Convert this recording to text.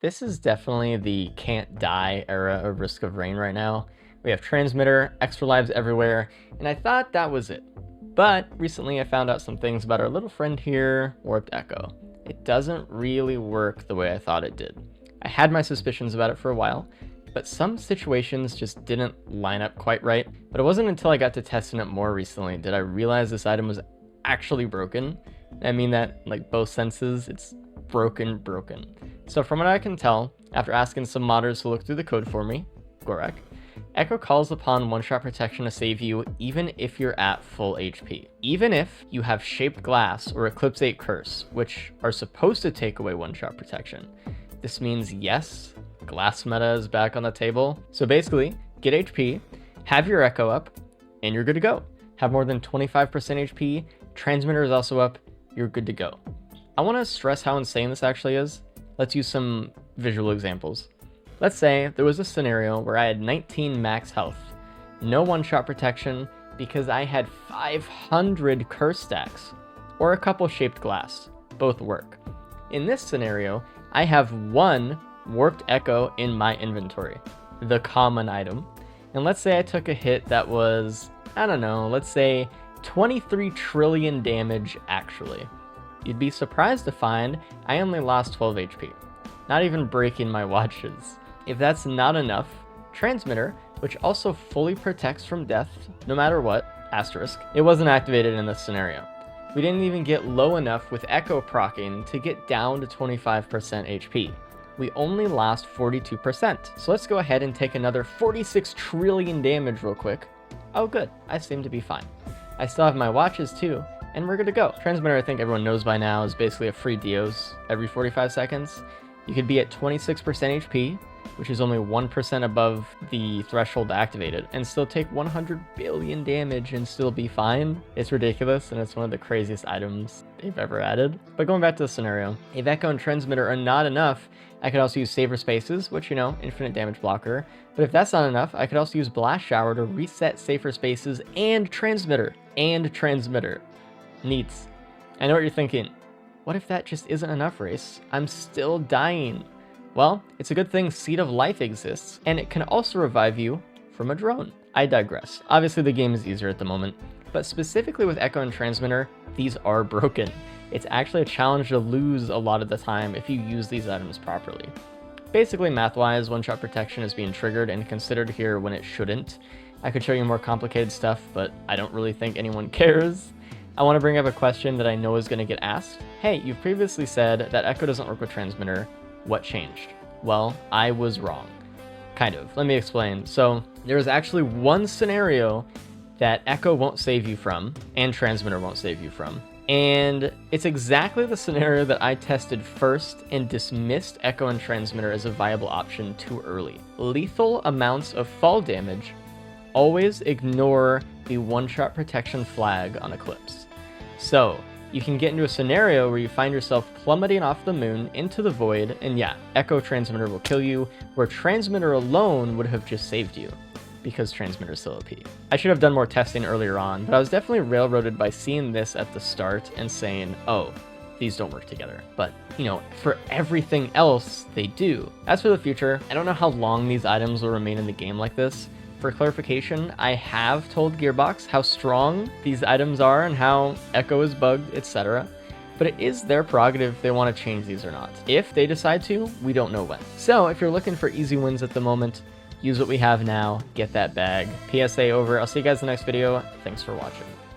This is definitely the can't die era of Risk of Rain right now. We have Transmitter, extra lives everywhere, and I thought that was it. But recently I found out some things about our little friend here, Warped Echo. It doesn't really work the way I thought it did. I had my suspicions about it for a while, but some situations just didn't line up quite right. But it wasn't until I got to testing it more recently did I realize this item was actually broken. I mean that like both senses, it's broken. So from what I can tell, after asking some modders to look through the code for me, Gorek, Echo calls upon one-shot protection to save you even if you're at full HP. Even if you have Shaped Glass or Eclipse 8 Curse, which are supposed to take away one-shot protection. This means yes, glass meta is back on the table. So basically, get HP, have your Echo up, and you're good to go. Have more than 25% HP, Transmitter is also up, you're good to go. I want to stress how insane this actually is. Let's use some visual examples. Let's say there was a scenario where I had 19 max health, no one-shot protection because I had 500 curse stacks, or a couple Shaped Glass. Both work. In this scenario, I have one Warped Echo in my inventory, the common item. And let's say I took a hit that was, I don't know, let's say 23 trillion damage actually. You'd be surprised to find I only lost 12 HP, not even breaking my watches. If that's not enough, Transmitter, which also fully protects from death no matter what, asterisk, it wasn't activated in this scenario. We didn't even get low enough with Echo proccing to get down to 25% HP. We only lost 42%. So let's go ahead and take another 46 trillion damage real quick. Oh good, I seem to be fine. I still have my watches too, and we're good to go. Transmitter, I think everyone knows by now, is basically a free Dios every 45 seconds. You could be at 26% HP, which is only 1% above the threshold to activate it, and still take 100 billion damage and still be fine. It's ridiculous, and it's one of the craziest items they've ever added. But going back to the scenario, if Echo and Transmitter are not enough, I could also use Safer Spaces, which, you know, infinite damage blocker. But if that's not enough, I could also use Blast Shower to reset Safer Spaces and Transmitter. Neats. I know what you're thinking. What if that just isn't enough, Race? I'm still dying. Well, it's a good thing Seed of Life exists, and it can also revive you from a drone. I digress. Obviously the game is easier at the moment, but specifically with Echo and Transmitter, these are broken. It's actually a challenge to lose a lot of the time if you use these items properly. Basically, math-wise, one-shot protection is being triggered and considered here when it shouldn't. I could show you more complicated stuff, but I don't really think anyone cares. I want to bring up a question that I know is going to get asked. Hey, you've previously said that Echo doesn't work with Transmitter. What changed? Well, I was wrong. Kind of. Let me explain. So there is actually one scenario that Echo won't save you from, and Transmitter won't save you from. And it's exactly the scenario that I tested first and dismissed Echo and Transmitter as a viable option too early. Lethal amounts of fall damage. Always ignore the one-shot protection flag on Eclipse. So you can get into a scenario where you find yourself plummeting off the moon into the void, and yeah, Echo Transmitter will kill you, where Transmitter alone would have just saved you, because Transmitter is still OP. I should have done more testing earlier on, but I was definitely railroaded by seeing this at the start and saying, oh, these don't work together. But, you know, for everything else, they do. As for the future, I don't know how long these items will remain in the game like this. For clarification, I have told Gearbox how strong these items are and how Echo is bugged, etc. But it is their prerogative if they want to change these or not. If they decide to, we don't know when. So if you're looking for easy wins at the moment, use what we have now, get that bag. PSA over. I'll see you guys in the next video. Thanks for watching.